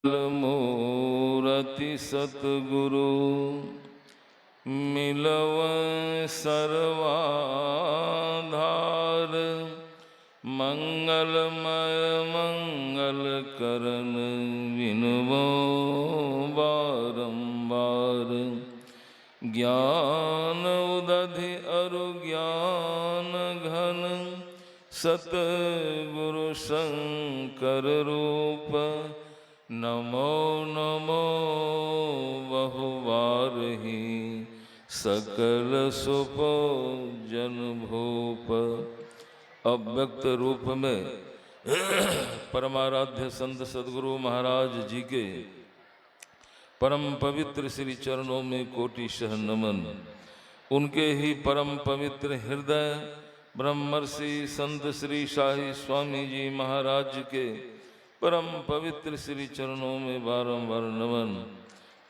मूरति सतगुरु मिलव सर्वाधार, मंगलमय मंगल करन विनवो बारंबार। ज्ञान उदधि अरु ज्ञान घन, सतगुरु शंकर रूप। नमो नमो बहुवारहि, सकल सुख जन भूप। अव्यक्त रूप में परमाराध्य संत सद्गुरु महाराज जी के परम पवित्र श्री चरणों में कोटिशः नमन। उनके ही परम पवित्र हृदय ब्रह्मर्षि संत श्री शाही स्वामी जी महाराज के परम पवित्र श्री चरणों में बारंबार नमन।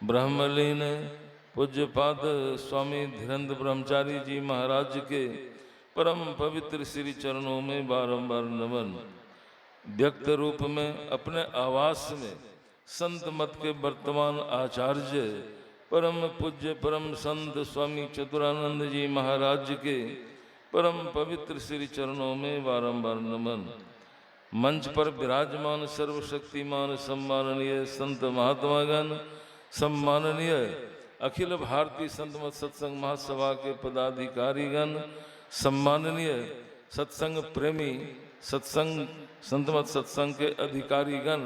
ब्रह्मलीन पूज्यपाद स्वामी धीरेन्द्र ब्रह्मचारी जी महाराज के परम पवित्र श्री चरणों में बारंबार नमन। व्यक्त रूप में अपने आवास में संत मत के वर्तमान आचार्य परम पूज्य परम संत स्वामी चतुरानंद जी महाराज के परम पवित्र श्री चरणों में बारंबार नमन। मंच पर विराजमान सर्वशक्तिमान सम्माननीय संत महात्मागण, सम्माननीय अखिल भारतीय संत मत सत्संग महासभा के पदाधिकारीगण, सम्माननीय सत्संग प्रेमी सत्संग संत मत सत्संग के अधिकारीगण,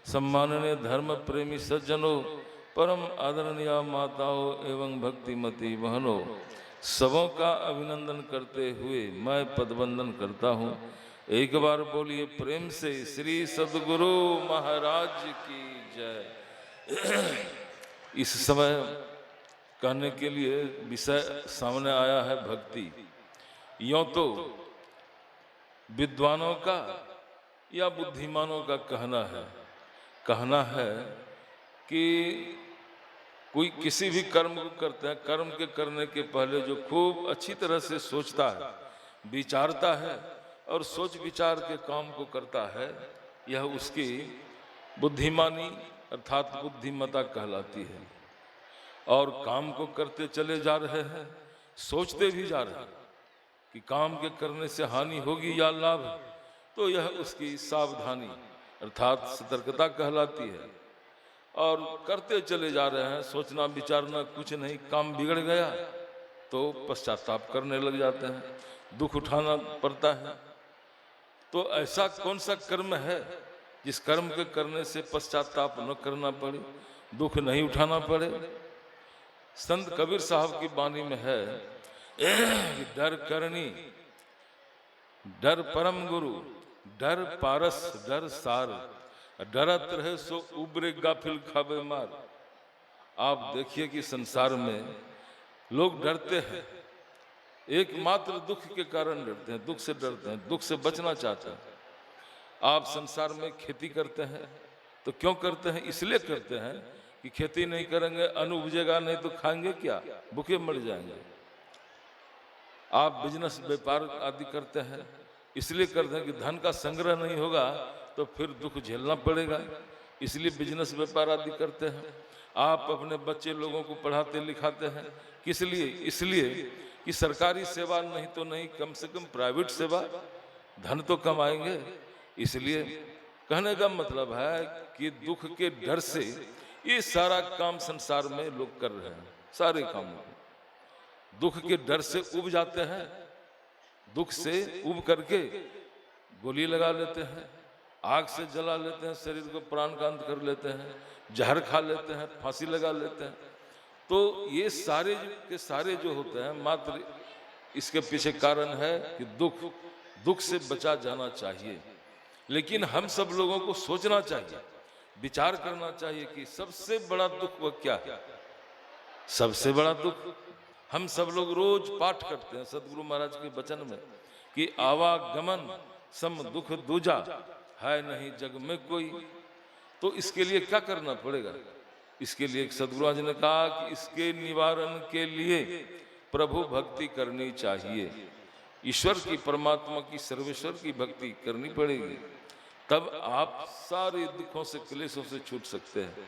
सम्माननीय धर्म प्रेमी सज्जनों, परम आदरणीय माताओं एवं भक्तिमती बहनों, सबों का अभिनंदन करते हुए मैं पदवंदन करता हूँ। एक बार बोलिए प्रेम से श्री सद्गुरु महाराज की जय। इस समय कहने के लिए विषय सामने आया है भक्ति। यों तो विद्वानों का या बुद्धिमानों का कहना है कि कोई किसी भी कर्म को करते हैं, कर्म के करने के पहले जो खूब अच्छी तरह से सोचता है, विचारता है और सोच विचार के काम को करता है, यह उसकी बुद्धिमानी अर्थात बुद्धिमता कहलाती है। और काम को करते चले जा रहे हैं, सोचते भी जा रहे हैं कि काम के करने से हानि होगी या लाभ, तो यह उसकी सावधानी अर्थात सतर्कता कहलाती है। और करते चले जा रहे हैं, सोचना विचारना कुछ नहीं, काम बिगड़ गया तो पश्चाताप करने लग जाते हैं, दुख उठाना पड़ता है। तो ऐसा कौन सा कर्म है जिस कर्म के करने से पश्चाताप न करना पड़े, दुख नहीं उठाना पड़े? संत कबीर साहब की वाणी में है कि डर करनी, डर परम गुरु, डर पारस, डर सार, डरत रहे सो उबरे गाफिल खाबे मार। आप देखिए कि संसार में लोग डरते हैं, एकमात्र दुख के कारण डरते हैं, दुख से डरते हैं, दुख से बचना चाहते हैं। आप संसार में खेती करते हैं तो क्यों करते हैं? इसलिए करते हैं कि खेती नहीं करेंगे अन्न उपजेगा नहीं तो खाएंगे क्या, भूखे मर जाएंगे। आप बिजनेस व्यापार आदि करते हैं इसलिए करते हैं कि धन का संग्रह नहीं होगा तो फिर दुख झेलना पड़ेगा, इसलिए बिजनेस व्यापार आदि करते हैं। आप अपने बच्चे लोगों को पढ़ाते लिखाते हैं किस लिए? इसलिए कि सरकारी सेवा नहीं तो नहीं, कम से कम प्राइवेट सेवा, धन तो कमाएंगे। इसलिए कहने का मतलब है कि दुख के डर से ये सारा काम संसार में लोग कर रहे हैं, सारे काम दुख के डर से उब जाते हैं, दुख से उब करके गोली लगा लेते हैं, आग से जला लेते हैं, शरीर को प्राण का अंत कर लेते हैं, जहर खा लेते हैं, फांसी लगा लेते हैं। तो ये सारे के सारे जो होते हैं मात्र इसके पीछे कारण है कि दुख से बचा जाना चाहिए। लेकिन हम सब लोगों को सोचना चाहिए, विचार करना चाहिए कि सबसे बड़ा दुख वह क्या है। सबसे बड़ा दुख हम सब लोग रोज पाठ करते हैं सदगुरु महाराज के वचन में कि आवागमन सम दुख दूजा, है नहीं जग में कोई। तो इसके लिए क्या करना पड़ेगा? इसके लिए सदगुरु जी ने कहा कि इसके निवारण के लिए प्रभु भक्ति करनी चाहिए। ईश्वर की, परमात्मा की, सर्वेश्वर की भक्ति करनी पड़ेगी, तब आप सारे दुखों से, क्लेशों से छूट सकते हैं।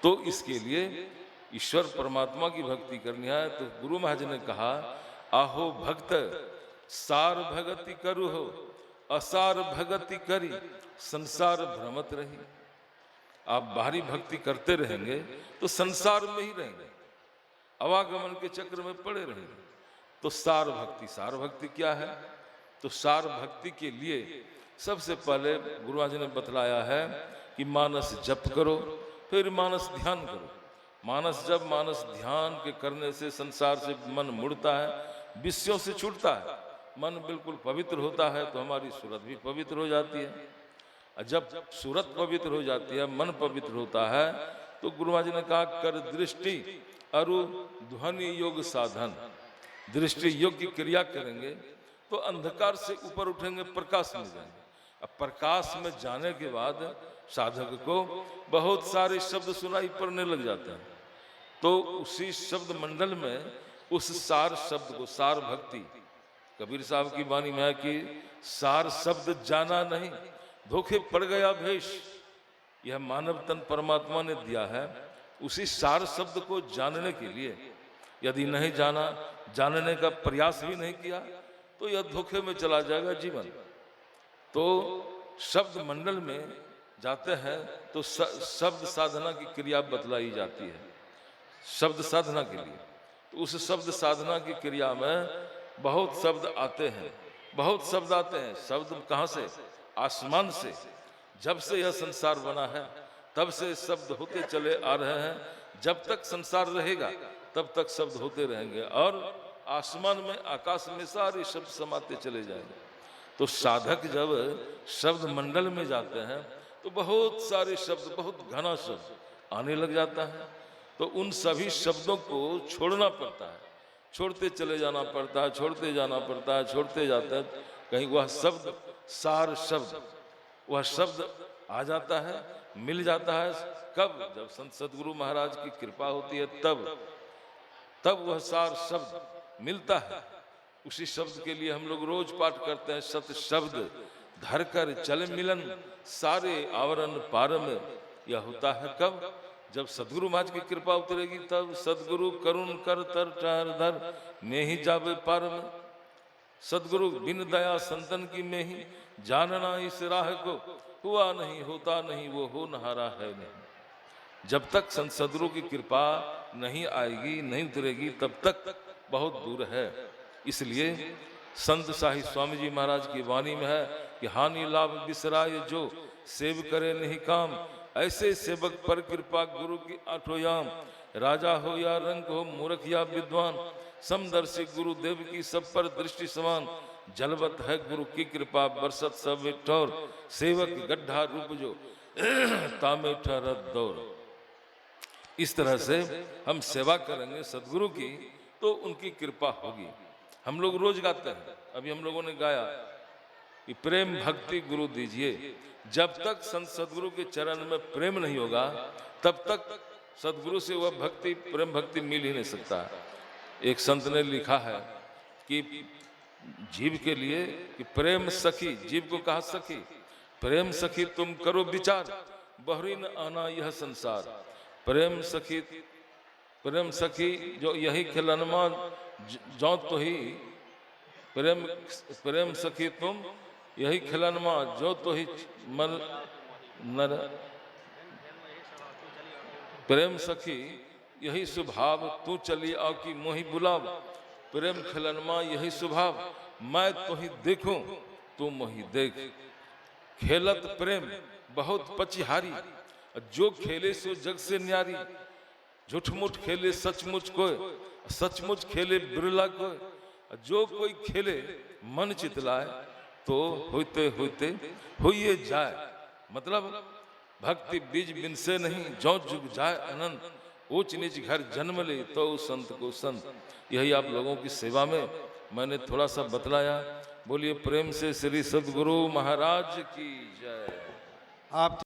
तो इसके लिए ईश्वर परमात्मा की भक्ति करनी है। तो गुरु महाराज ने कहा, आहो भक्त सार भगति करु हो, असार भगति करी संसार भ्रमत रही। आप बाहरी भक्ति करते रहेंगे तो संसार में ही रहेंगे, आवागमन के चक्र में पड़े रहेंगे। तो सार भक्ति क्या है? तो सार भक्ति के लिए सबसे पहले गुरु महाराज ने बतलाया है कि मानस जप करो, फिर मानस ध्यान करो। मानस जप, मानस ध्यान के करने से संसार से मन मुड़ता है, विषयों से छूटता है, मन बिल्कुल पवित्र होता है, तो हमारी सूरत भी पवित्र हो जाती है। जब सूरत पवित्र हो जाती है, मन पवित्र होता है, तो गुरु महाराज ने कहा, कर दृष्टि अरु ध्वनि योग साधन। दृष्टि योग की क्रिया करेंगे तो अंधकार से ऊपर उठेंगे, प्रकाश में जाएंगे। अब प्रकाश में जाने के बाद साधक को बहुत सारे शब्द सुनाई पड़ने लग जाते हैं। तो उसी शब्द मंडल में उस सार शब्द को, सार भक्ति, कबीर साहब की वाणी में है कि सार शब्द जाना नहीं, धोखे पड़ गया भेष। यह मानव तन परमात्मा ने दिया है। उसी सार शब्द को जानने के लिए यदि नहीं जाना, जानने का प्रयास भी नहीं किया, तो यह धोखे में चला जाएगा जीवन। तो शब्द मंडल में जाते हैं तो शब्द साधना की क्रिया बतलाई जाती है, शब्द साधना के लिए। तो उस शब्द साधना की क्रिया में बहुत शब्द आते हैं, बहुत शब्द आते हैं। शब्द कहाँ से? आसमान से। जब से यह संसार बना है तब से शब्द होते चले आ रहे हैं। जब तक संसार रहेगा तब तक शब्द होते रहेंगे, और आसमान में, आकाश में सारे शब्द समाते चले जाएंगे। तो साधक जब शब्द मंडल में जाते हैं तो बहुत सारे शब्द, बहुत घना शब्द आने लग जाता है। तो उन सभी शब्दों को छोड़ना पड़ता है, छोड़ते चले जाना पड़ता है, छोड़ते जाना पड़ता है, छोड़ते जाता है। कहीं वह शब्द, सार शब्द, वह शब्द आ जाता है, मिल जाता है। कब? जब संत सदगुरु महाराज की कृपा होती है, तब वह सार शब्द मिलता है। उसी शब्द के लिए हम लोग रोज पाठ करते हैं, सत शब्द धर कर चल मिलन सारे आवरण पार में। यह होता है कब? जब सदगुरु महाराज की कृपा उतरेगी, तब सदगुरु करुण कर तर टार धर में ही जावे पार में। सदगुरु बिन दया संतन की में ही जानना इस राह को, हुआ नहीं होता नहीं वो हो नहारा है नहीं। जब तक संत सदगुरु की कृपा नहीं आएगी, नहीं उतरेगी, तब तक बहुत दूर है। इसलिए संत साहिब स्वामी जी महाराज की वाणी में है कि हानि लाभ बिसराए जो सेव करे नहीं काम, ऐसे सेवक पर कृपा गुरु की आठों याम। राजा हो या रंग हो, मूर्ख या विद्वान, समदर्शी गुरुदेव की सब पर दृष्टि समान। जलवत है गुरु की कृपा, बरसत सब ठौर, सेवक गड्ढा रूप जो तामे ठहरत दौर। इस तरह से हम सेवा करेंगे सदगुरु की तो उनकी कृपा होगी। हम लोग रोज गाते हैं, अभी हम लोगों ने गाया कि प्रेम भक्ति गुरु दीजिए। जब तक संत सदगुरु के चरण में प्रेम नहीं होगा, तब तक सदगुरु से वह भक्ति, प्रेम भक्ति मिल ही नहीं सकता। एक संत ने लिखा है कि जीव के लिए कि प्रेम सखी, जीव को कहा सखी, प्रेम सखी तुम करो विचार, बहरी न आना यह संसार। प्रेम सखी जो यही खिलनमा जो तो ही, प्रेम सखी तुम यही खिलनमा जो तो ही मन नर। प्रेम सखी यही स्वभाव तू चली आओ की मोही बुलाव। प्रेम खिलनमा यही स्वभाव, मैं तो ही देखूं तू मोही देख। खेलत प्रेम बहुत पचिहारी, जो खेले सो जग से न्यारी। झूठमुठ खेले सचमुच कोय, सचमुच खेले बिरला कोय। जो कोई खेले मन चितलाए, तो होते होते होइए जाए। मतलब भक्ति बीज बिन से नहीं, जो जुग जाए अनंत। ऊंच नीच घर जन्म ले तो संत को संत। यही आप लोगों की सेवा में मैंने थोड़ा सा बतलाया। बोलिए प्रेम से श्री सदगुरु महाराज की जय। आप